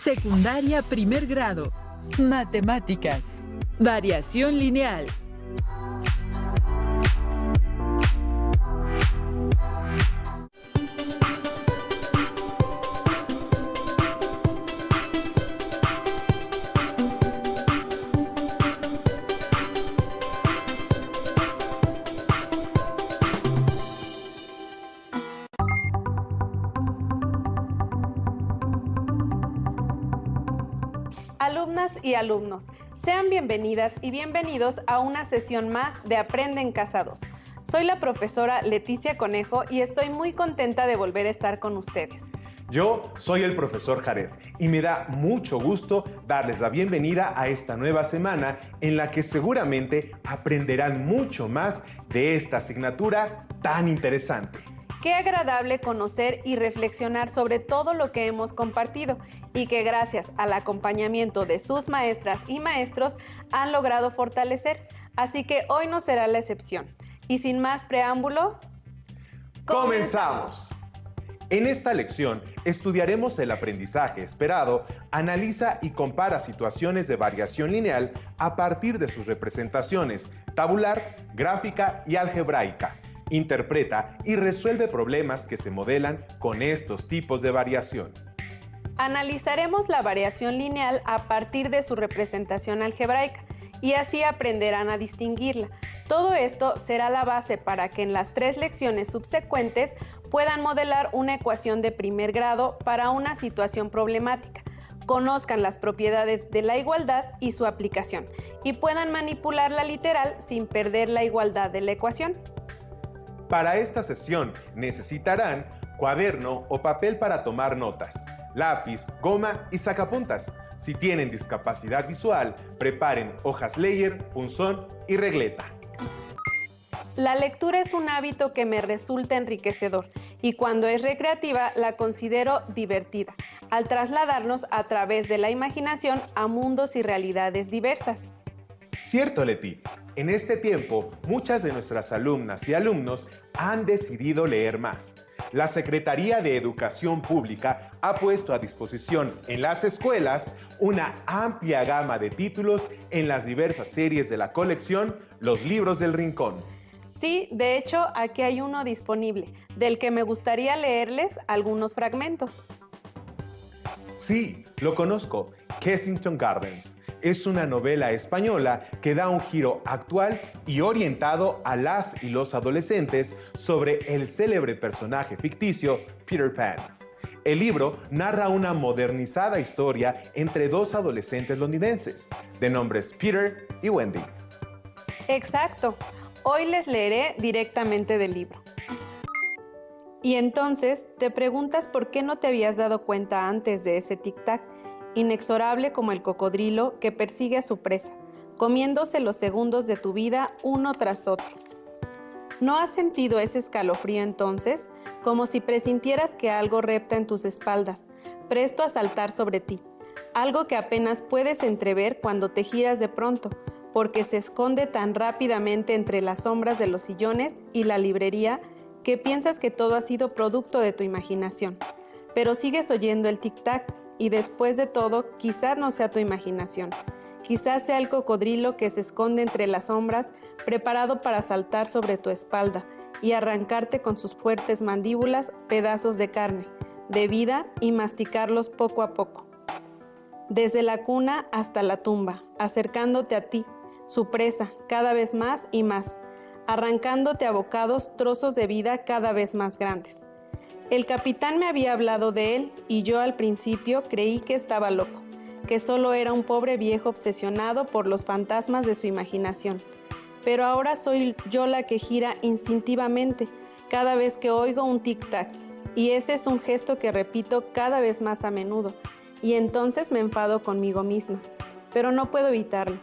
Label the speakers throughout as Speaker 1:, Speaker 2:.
Speaker 1: Secundaria primer grado. Matemáticas. Variación lineal.
Speaker 2: Alumnas y alumnos, sean bienvenidas y bienvenidos a una sesión más de Aprende en Casa 2. Soy la profesora Leticia Conejo y estoy muy contenta de volver a estar con ustedes.
Speaker 3: Yo soy el profesor Jared y me da mucho gusto darles la bienvenida a esta nueva semana en la que seguramente aprenderán mucho más de esta asignatura tan interesante.
Speaker 2: Qué agradable conocer y reflexionar sobre todo lo que hemos compartido y que gracias al acompañamiento de sus maestras y maestros han logrado fortalecer. Así que hoy no será la excepción. Y sin más preámbulo,
Speaker 3: ¡comenzamos! En esta lección estudiaremos el aprendizaje esperado, analiza y compara situaciones de variación lineal a partir de sus representaciones tabular, gráfica y algebraica. Interpreta y resuelve problemas que se modelan con estos tipos de variación.
Speaker 2: Analizaremos la variación lineal a partir de su representación algebraica y así aprenderán a distinguirla. Todo esto será la base para que en las 3 lecciones subsecuentes puedan modelar una ecuación de primer grado para una situación problemática, conozcan las propiedades de la igualdad y su aplicación y puedan manipularla literal sin perder la igualdad de la ecuación.
Speaker 3: Para esta sesión necesitarán cuaderno o papel para tomar notas, lápiz, goma y sacapuntas. Si tienen discapacidad visual, preparen hojas Leyer, punzón y regleta.
Speaker 2: La lectura es un hábito que me resulta enriquecedor y cuando es recreativa la considero divertida, al trasladarnos a través de la imaginación a mundos y realidades diversas.
Speaker 3: Cierto, Leti. En este tiempo, muchas de nuestras alumnas y alumnos han decidido leer más. La Secretaría de Educación Pública ha puesto a disposición en las escuelas una amplia gama de títulos en las diversas series de la colección Los Libros del Rincón.
Speaker 2: Sí, de hecho, aquí hay uno disponible, del que me gustaría leerles algunos fragmentos.
Speaker 3: Sí, lo conozco, Kensington Gardens. Es una novela española que da un giro actual y orientado a las y los adolescentes sobre el célebre personaje ficticio Peter Pan. El libro narra una modernizada historia entre 2 adolescentes londinenses, de nombres Peter y Wendy.
Speaker 2: Exacto. Hoy les leeré directamente del libro. Y entonces te preguntas por qué no te habías dado cuenta antes de ese tic-tac, inexorable como el cocodrilo que persigue a su presa, comiéndose los segundos de tu vida uno tras otro. ¿No has sentido ese escalofrío entonces? Como si presintieras que algo repta en tus espaldas, presto a saltar sobre ti, algo que apenas puedes entrever cuando te giras de pronto, porque se esconde tan rápidamente entre las sombras de los sillones y la librería que piensas que todo ha sido producto de tu imaginación. Pero sigues oyendo el tic-tac y después de todo, quizás no sea tu imaginación. Quizás sea el cocodrilo que se esconde entre las sombras, preparado para saltar sobre tu espalda y arrancarte con sus fuertes mandíbulas pedazos de carne, de vida y masticarlos poco a poco. Desde la cuna hasta la tumba, acercándote a ti, su presa, cada vez más y más, arrancándote a bocados trozos de vida cada vez más grandes. El capitán me había hablado de él y yo al principio creí que estaba loco, que solo era un pobre viejo obsesionado por los fantasmas de su imaginación. Pero ahora soy yo la que gira instintivamente cada vez que oigo un tic-tac, y ese es un gesto que repito cada vez más a menudo, y entonces me enfado conmigo misma, pero no puedo evitarlo.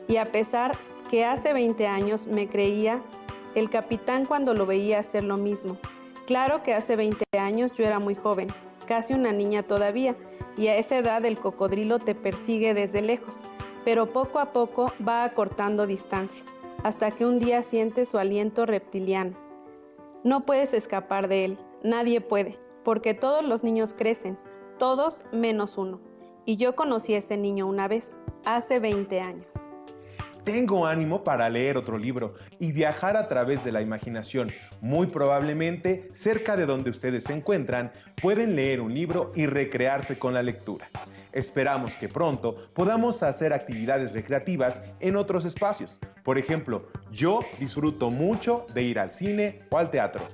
Speaker 2: Y a pesar que hace 20 años me creía el capitán cuando lo veía hacer lo mismo. Claro que hace 20 años yo era muy joven, casi una niña todavía, y a esa edad el cocodrilo te persigue desde lejos, pero poco a poco va acortando distancia, hasta que un día sientes su aliento reptiliano. No puedes escapar de él, nadie puede, porque todos los niños crecen, todos menos uno, Y yo conocí a ese niño una vez, hace 20 años.
Speaker 3: Tengo ánimo para leer otro libro y viajar a través de la imaginación. Muy probablemente, cerca de donde ustedes se encuentran, pueden leer un libro y recrearse con la lectura. Esperamos que pronto podamos hacer actividades recreativas en otros espacios. Por ejemplo, yo disfruto mucho de ir al cine o al teatro.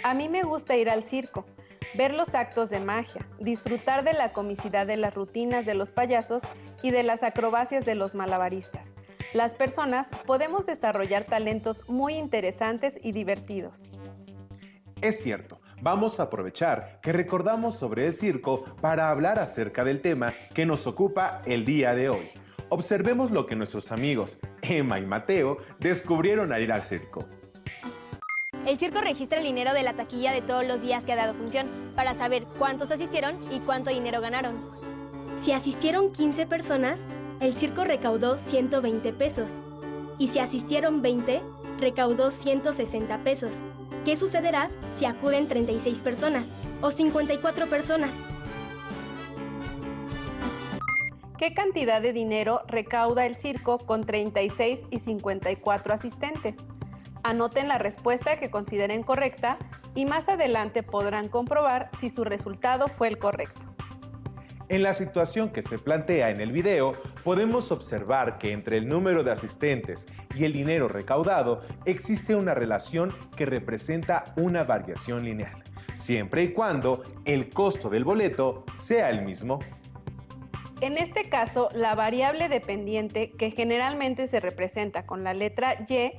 Speaker 2: A mí me gusta ir al circo, ver los actos de magia, disfrutar de la comicidad de las rutinas de los payasos y de las acrobacias de los malabaristas. Las personas podemos desarrollar talentos muy interesantes y divertidos.
Speaker 3: Es cierto, vamos a aprovechar que recordamos sobre el circo para hablar acerca del tema que nos ocupa el día de hoy. Observemos lo que nuestros amigos Emma y Mateo descubrieron al ir al circo.
Speaker 4: El circo registra el dinero de la taquilla de todos los días que ha dado función para saber cuántos asistieron y cuánto dinero ganaron.
Speaker 5: Si asistieron 15 personas, el circo recaudó 120 pesos. Y si asistieron 20, recaudó 160 pesos. ¿Qué sucederá si acuden 36 personas o 54 personas?
Speaker 2: ¿Qué cantidad de dinero recauda el circo con 36 y 54 asistentes? Anoten la respuesta que consideren correcta y más adelante podrán comprobar si su resultado fue el correcto.
Speaker 3: En la situación que se plantea en el video, podemos observar que entre el número de asistentes y el dinero recaudado existe una relación que representa una variación lineal, siempre y cuando el costo del boleto sea el mismo.
Speaker 2: En este caso, la variable dependiente, que generalmente se representa con la letra Y,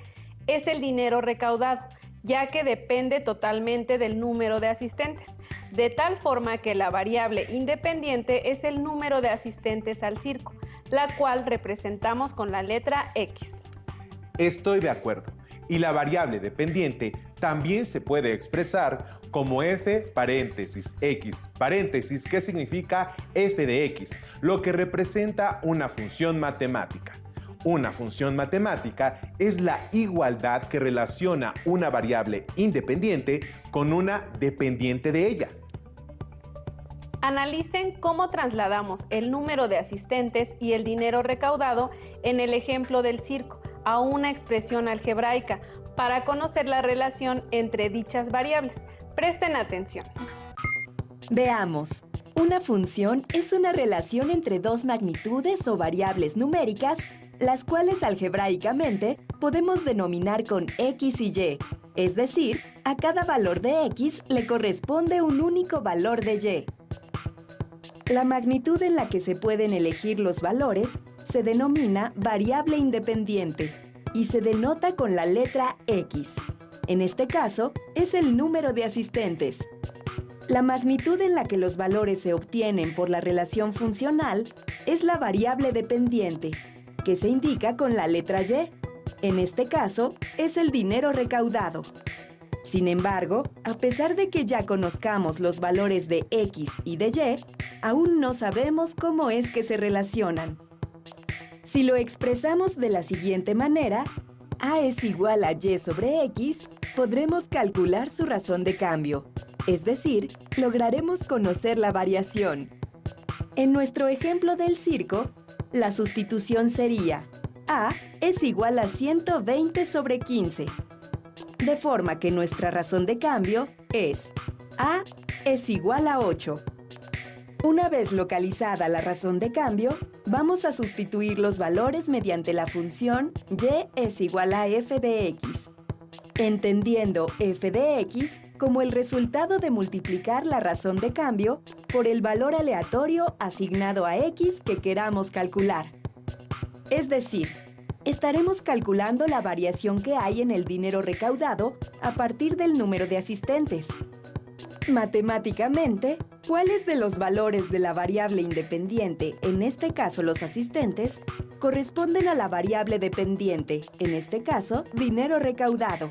Speaker 2: es el dinero recaudado, ya que depende totalmente del número de asistentes, de tal forma que la variable independiente es el número de asistentes al circo, la cual representamos con la letra X.
Speaker 3: Estoy de acuerdo. Y la variable dependiente también se puede expresar como f paréntesis x paréntesis, que significa f de x, lo que representa una función matemática. Una función matemática es la igualdad que relaciona una variable independiente con una dependiente de ella.
Speaker 2: Analicen cómo trasladamos el número de asistentes y el dinero recaudado en el ejemplo del circo a una expresión algebraica para conocer la relación entre dichas variables. Presten atención.
Speaker 6: Veamos. Una función es una relación entre dos magnitudes o variables numéricas, las cuales algebraicamente podemos denominar con X y Y, es decir, a cada valor de X le corresponde un único valor de Y. La magnitud en la que se pueden elegir los valores se denomina variable independiente y se denota con la letra X. En este caso, es el número de asistentes. La magnitud en la que los valores se obtienen por la relación funcional es la variable dependiente, que se indica con la letra Y. En este caso, es el dinero recaudado. Sin embargo, a pesar de que ya conozcamos los valores de X y de Y, aún no sabemos cómo es que se relacionan. Si lo expresamos de la siguiente manera, A es igual a Y sobre X, podremos calcular su razón de cambio, es decir, lograremos conocer la variación. En nuestro ejemplo del circo, la sustitución sería A es igual a 120 sobre 15, de forma que nuestra razón de cambio es A es igual a 8. Una vez localizada la razón de cambio, vamos a sustituir los valores mediante la función Y es igual a f de x, entendiendo f de x como el resultado de multiplicar la razón de cambio por el valor aleatorio asignado a x que queramos calcular. Es decir, estaremos calculando la variación que hay en el dinero recaudado a partir del número de asistentes. Matemáticamente, ¿cuáles de los valores de la variable independiente, en este caso los asistentes, corresponden a la variable dependiente, en este caso, dinero recaudado?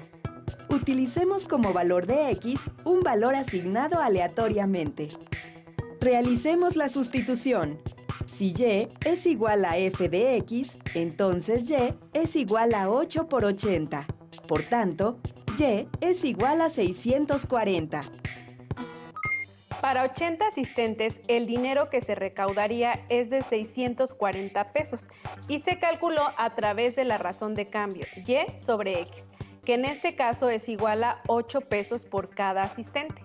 Speaker 6: Utilicemos como valor de x un valor asignado aleatoriamente. Realicemos la sustitución. Si y es igual a f de x, entonces y es igual a 8 por 80. Por tanto, y es igual a 640.
Speaker 2: Para 80 asistentes, el dinero que se recaudaría es de 640 pesos y se calculó a través de la razón de cambio Y sobre X, que en este caso es igual a 8 pesos por cada asistente.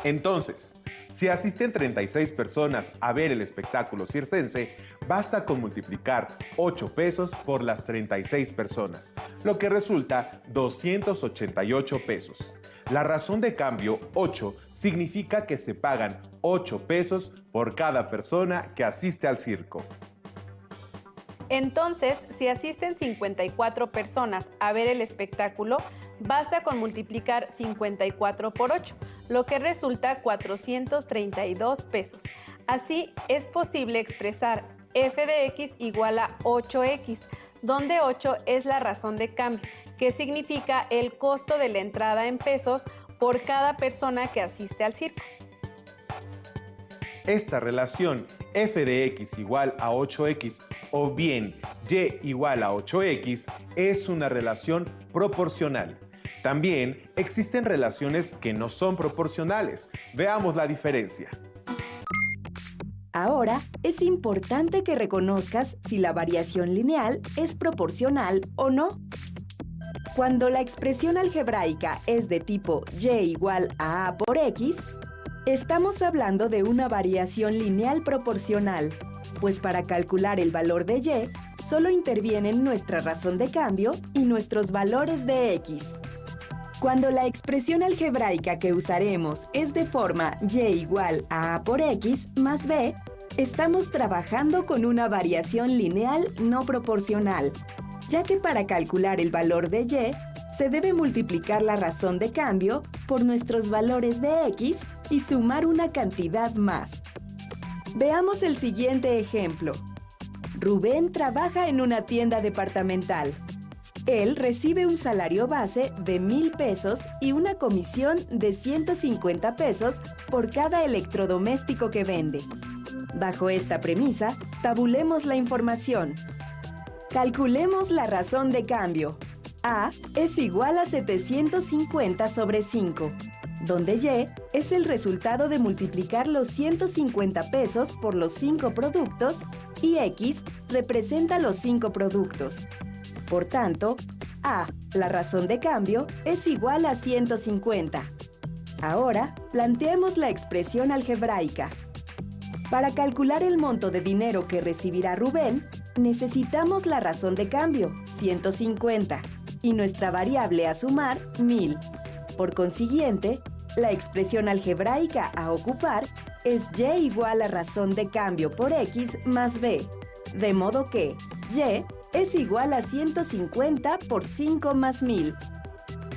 Speaker 3: Entonces, si asisten 36 personas a ver el espectáculo circense, basta con multiplicar 8 pesos por las 36 personas, lo que resulta 288 pesos. La razón de cambio 8 significa que se pagan 8 pesos por cada persona que asiste al circo.
Speaker 2: Entonces, si asisten 54 personas a ver el espectáculo, basta con multiplicar 54 por 8, lo que resulta 432 pesos. Así, es posible expresar f de x igual a 8x, donde 8 es la razón de cambio, que significa el costo de la entrada en pesos por cada persona que asiste al circo.
Speaker 3: Esta relación f de x igual a 8x o bien y igual a 8x es una relación proporcional. También existen relaciones que no son proporcionales. Veamos la diferencia.
Speaker 6: Ahora, es importante que reconozcas si la variación lineal es proporcional o no. Cuando la expresión algebraica es de tipo y igual a a por x, estamos hablando de una variación lineal proporcional, pues para calcular el valor de y, solo intervienen nuestra razón de cambio y nuestros valores de x. Cuando la expresión algebraica que usaremos es de forma y igual a a por x más b, estamos trabajando con una variación lineal no proporcional, ya que para calcular el valor de y, se debe multiplicar la razón de cambio por nuestros valores de x y sumar una cantidad más. Veamos el siguiente ejemplo. Rubén trabaja en una tienda departamental. Él recibe un salario base de 1,000 pesos y una comisión de 150 pesos por cada electrodoméstico que vende. Bajo esta premisa, tabulemos la información. Calculemos la razón de cambio. A es igual a 750 sobre 5, donde Y es el resultado de multiplicar los 150 pesos por los 5 productos y X representa los 5 productos. Por tanto, A, la razón de cambio, es igual a 150. Ahora, planteemos la expresión algebraica. Para calcular el monto de dinero que recibirá Rubén, necesitamos la razón de cambio, 150, y nuestra variable a sumar, 1,000. Por consiguiente, la expresión algebraica a ocupar es y igual a razón de cambio por x más b, de modo que y es igual a 150 por 5 más 1,000.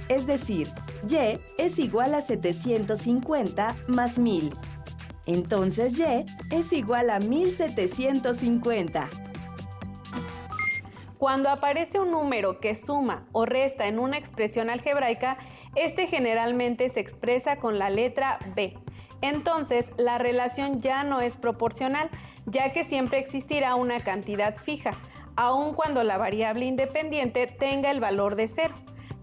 Speaker 6: Es decir, y es igual a 750 más 1,000. Entonces y es igual a 1,750.
Speaker 2: Cuando aparece un número que suma o resta en una expresión algebraica, este generalmente se expresa con la letra B. Entonces, la relación ya no es proporcional, ya que siempre existirá una cantidad fija, aun cuando la variable independiente tenga el valor de 0.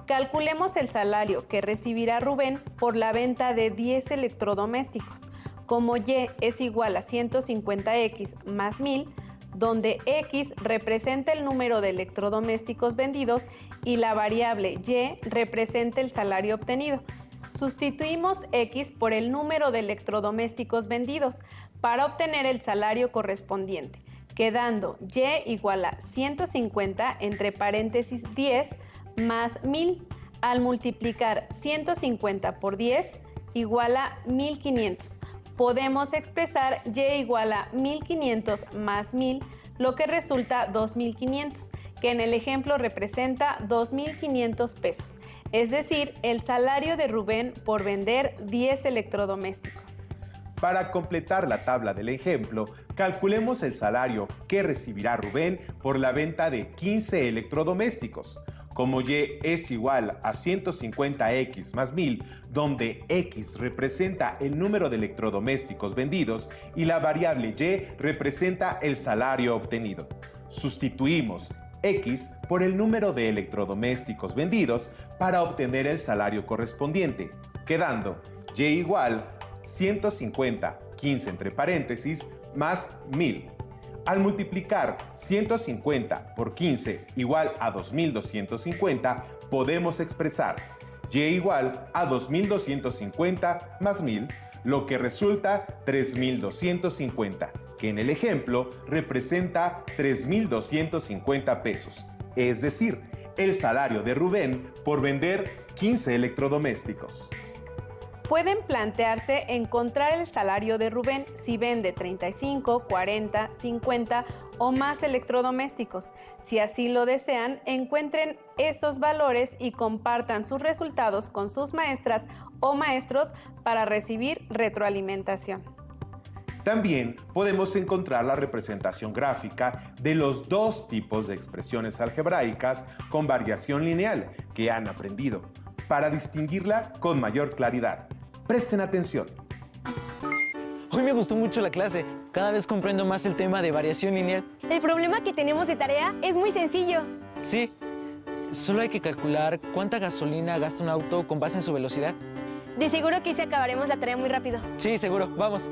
Speaker 2: Calculemos el salario que recibirá Rubén por la venta de 10 electrodomésticos. Como Y es igual a 150x más 1,000, donde X representa el número de electrodomésticos vendidos y la variable Y representa el salario obtenido. Sustituimos X por el número de electrodomésticos vendidos para obtener el salario correspondiente, quedando Y igual a 150 entre paréntesis 10 más 1,000. Al multiplicar 150 por 10 igual a 1,500. Podemos expresar Y igual a 1,500 más 1,000, lo que resulta 2,500, que en el ejemplo representa 2,500 pesos, es decir, el salario de Rubén por vender 10 electrodomésticos.
Speaker 3: Para completar la tabla del ejemplo, calculemos el salario que recibirá Rubén por la venta de 15 electrodomésticos. Como Y es igual a 150x más 1,000, donde x representa el número de electrodomésticos vendidos y la variable y representa el salario obtenido. Sustituimos x por el número de electrodomésticos vendidos para obtener el salario correspondiente, quedando y igual 150, 15 entre paréntesis, más 1000. Al multiplicar 150 por 15 igual a 2250, podemos expresar y igual a 2250 más 1000, lo que resulta 3250, que en el ejemplo representa 3250 pesos, es decir, el salario de Rubén por vender 15 electrodomésticos.
Speaker 2: Pueden plantearse encontrar el salario de Rubén si vende 35, 40, 50 o más electrodomésticos. Si así lo desean, encuentren esos valores y compartan sus resultados con sus maestras o maestros para recibir retroalimentación.
Speaker 3: También podemos encontrar la representación gráfica de los dos tipos de expresiones algebraicas con variación lineal que han aprendido, para distinguirla con mayor claridad. Presten atención.
Speaker 7: Hoy me gustó mucho la clase. Cada vez comprendo más el tema de variación lineal.
Speaker 4: El problema que tenemos de tarea es muy sencillo.
Speaker 7: Sí, solo hay que calcular cuánta gasolina gasta un auto con base en su velocidad.
Speaker 4: De seguro que hoy acabaremos la tarea muy rápido.
Speaker 7: Sí, seguro. Vamos.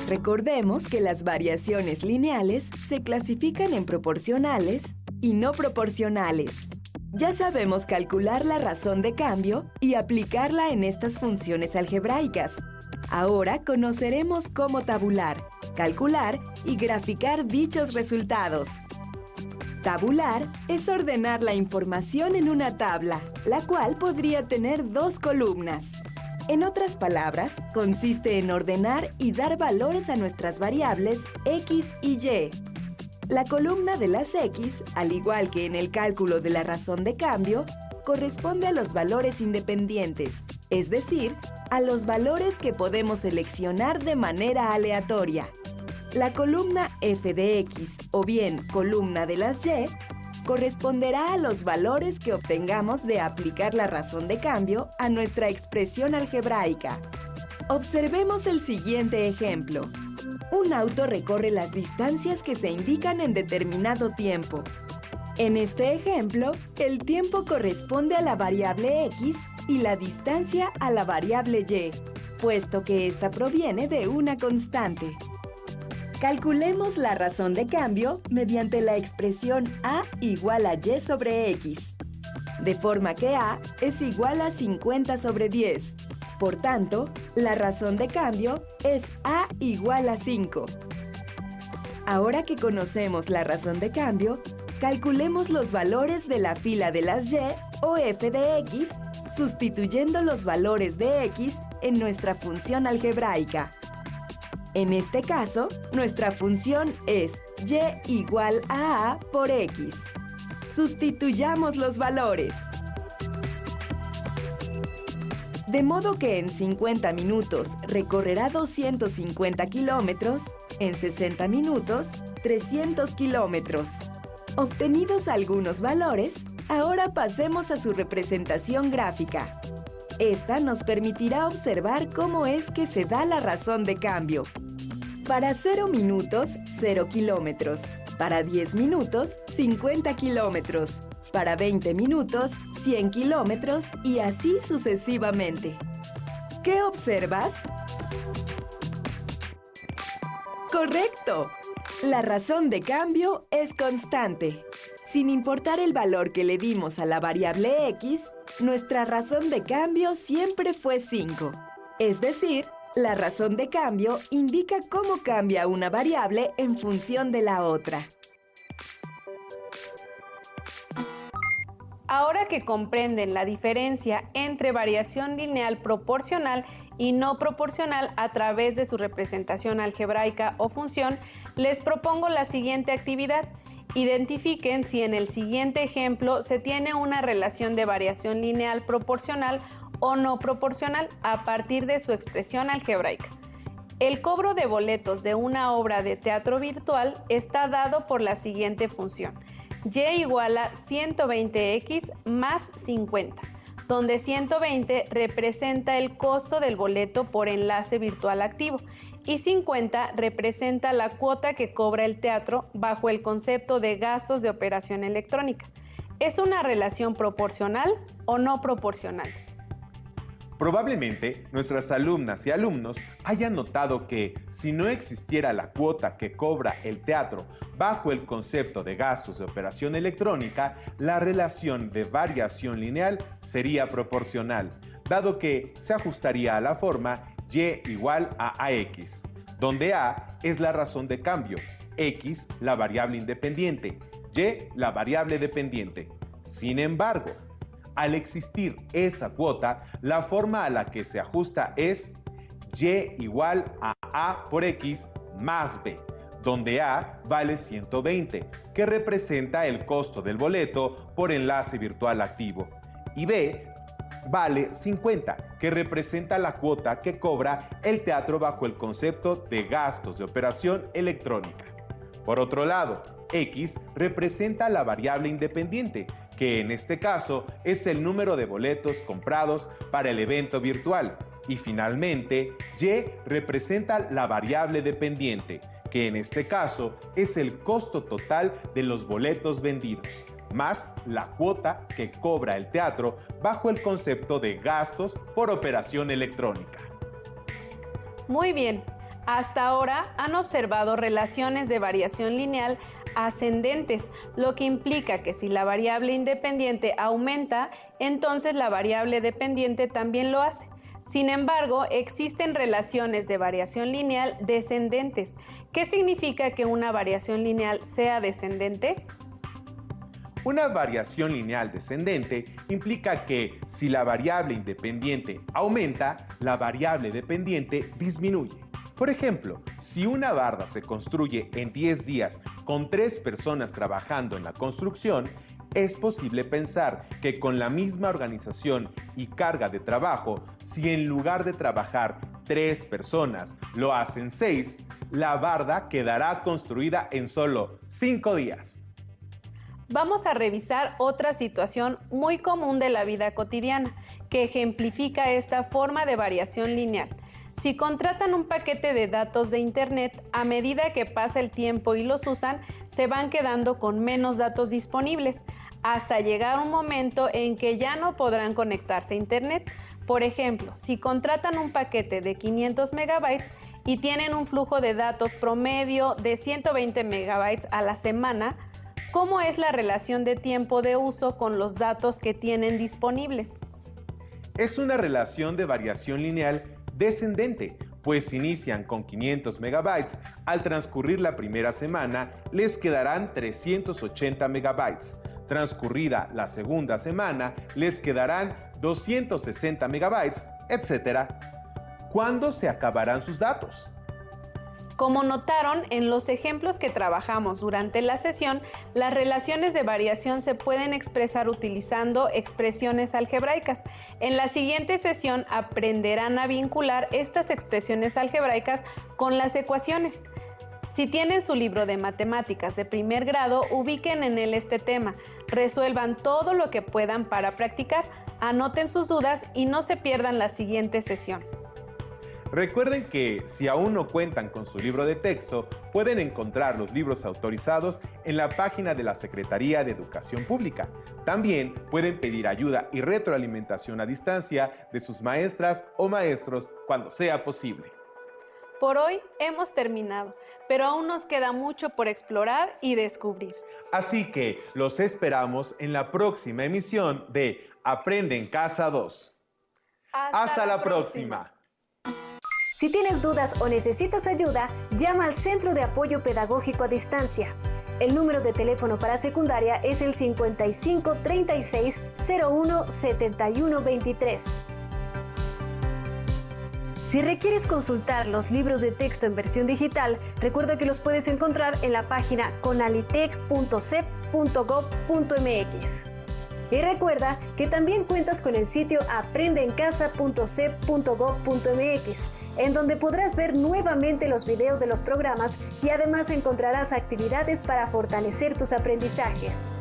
Speaker 6: Recordemos que las variaciones lineales se clasifican en proporcionales y no proporcionales. Ya sabemos calcular la razón de cambio y aplicarla en estas funciones algebraicas. Ahora conoceremos cómo tabular, calcular y graficar dichos resultados. Tabular es ordenar la información en una tabla, la cual podría tener dos columnas. En otras palabras, consiste en ordenar y dar valores a nuestras variables X y Y. La columna de las X, al igual que en el cálculo de la razón de cambio, corresponde a los valores independientes, es decir, a los valores que podemos seleccionar de manera aleatoria. La columna f de x, o bien columna de las y, corresponderá a los valores que obtengamos de aplicar la razón de cambio a nuestra expresión algebraica. Observemos el siguiente ejemplo. Un auto recorre las distancias que se indican en determinado tiempo. En este ejemplo, el tiempo corresponde a la variable x y la distancia a la variable y, puesto que ésta proviene de una constante. Calculemos la razón de cambio mediante la expresión a igual a y sobre x, de forma que a es igual a 50 sobre 10. Por tanto, la razón de cambio es a igual a 5. Ahora que conocemos la razón de cambio, calculemos los valores de la fila de las y o f de x, sustituyendo los valores de x en nuestra función algebraica. En este caso, nuestra función es y igual a por x. Sustituyamos los valores. De modo que en 50 minutos recorrerá 250 kilómetros, en 60 minutos 300 kilómetros. Obtenidos algunos valores, ahora pasemos a su representación gráfica. Esta nos permitirá observar cómo es que se da la razón de cambio. Para 0 minutos, 0 kilómetros. Para 10 minutos, 50 kilómetros. Para 20 minutos, 100 kilómetros y así sucesivamente. ¿Qué observas? ¡Correcto! La razón de cambio es constante. Sin importar el valor que le dimos a la variable x, nuestra razón de cambio siempre fue 5. Es decir, la razón de cambio indica cómo cambia una variable en función de la otra.
Speaker 2: Ahora que comprenden la diferencia entre variación lineal proporcional y no proporcional a través de su representación algebraica o función, les propongo la siguiente actividad. Identifiquen si en el siguiente ejemplo se tiene una relación de variación lineal proporcional o no proporcional a partir de su expresión algebraica. El cobro de boletos de una obra de teatro virtual está dado por la siguiente función. Y igual a 120x más 50, donde 120 representa el costo del boleto por enlace virtual activo y 50 representa la cuota que cobra el teatro bajo el concepto de gastos de operación electrónica. ¿Es una relación proporcional o no proporcional?
Speaker 3: Probablemente nuestras alumnas y alumnos hayan notado que si no existiera la cuota que cobra el teatro bajo el concepto de gastos de operación electrónica, la relación de variación lineal sería proporcional, dado que se ajustaría a la forma y igual a AX, donde A es la razón de cambio, X la variable independiente, Y la variable dependiente. Sin embargo, al existir esa cuota, la forma a la que se ajusta es Y igual a por X más B, donde A vale 120, que representa el costo del boleto por enlace virtual activo, y B vale 50, que representa la cuota que cobra el teatro bajo el concepto de gastos de operación electrónica. Por otro lado, X representa la variable independiente, que en este caso es el número de boletos comprados para el evento virtual. Y finalmente, Y representa la variable dependiente, que en este caso es el costo total de los boletos vendidos, más la cuota que cobra el teatro bajo el concepto de gastos por operación electrónica.
Speaker 2: Muy bien, hasta ahora han observado relaciones de variación lineal ascendentes, lo que implica que si la variable independiente aumenta, entonces la variable dependiente también lo hace. Sin embargo, existen relaciones de variación lineal descendentes. ¿Qué significa que una variación lineal sea descendente?
Speaker 3: Una variación lineal descendente implica que si la variable independiente aumenta, la variable dependiente disminuye. Por ejemplo, si una barda se construye en 10 días con 3 personas trabajando en la construcción, es posible pensar que con la misma organización y carga de trabajo, si en lugar de trabajar 3 personas lo hacen 6, la barda quedará construida en solo 5 días.
Speaker 2: Vamos a revisar otra situación muy común de la vida cotidiana que ejemplifica esta forma de variación lineal. Si contratan un paquete de datos de Internet, a medida que pasa el tiempo y los usan, se van quedando con menos datos disponibles, hasta llegar un momento en que ya no podrán conectarse a Internet. Por ejemplo, si contratan un paquete de 500 megabytes y tienen un flujo de datos promedio de 120 megabytes a la semana, ¿cómo es la relación de tiempo de uso con los datos que tienen disponibles?
Speaker 3: Es una relación de variación lineal descendente, pues inician con 500 megabytes, al transcurrir la primera semana les quedarán 380 megabytes, transcurrida la segunda semana les quedarán 260 megabytes, etc. ¿Cuándo se acabarán sus datos?
Speaker 2: Como notaron en los ejemplos que trabajamos durante la sesión, las relaciones de variación se pueden expresar utilizando expresiones algebraicas. En la siguiente sesión aprenderán a vincular estas expresiones algebraicas con las ecuaciones. Si tienen su libro de matemáticas de primer grado, ubiquen en él este tema, resuelvan todo lo que puedan para practicar, anoten sus dudas y no se pierdan la siguiente sesión.
Speaker 3: Recuerden que si aún no cuentan con su libro de texto, pueden encontrar los libros autorizados en la página de la Secretaría de Educación Pública. También pueden pedir ayuda y retroalimentación a distancia de sus maestras o maestros cuando sea posible.
Speaker 2: Por hoy hemos terminado, pero aún nos queda mucho por explorar y descubrir.
Speaker 3: Así que los esperamos en la próxima emisión de Aprende en Casa 2. Hasta la próxima.
Speaker 8: Si tienes dudas o necesitas ayuda, llama al Centro de Apoyo Pedagógico a Distancia. El número de teléfono para secundaria es el 55 36 01 71 23. Si requieres consultar los libros de texto en versión digital, recuerda que los puedes encontrar en la página conalitec.cep.gov.mx. Y recuerda que también cuentas con el sitio aprendeencasa.cep.gov.mx, en donde podrás ver nuevamente los videos de los programas y además encontrarás actividades para fortalecer tus aprendizajes.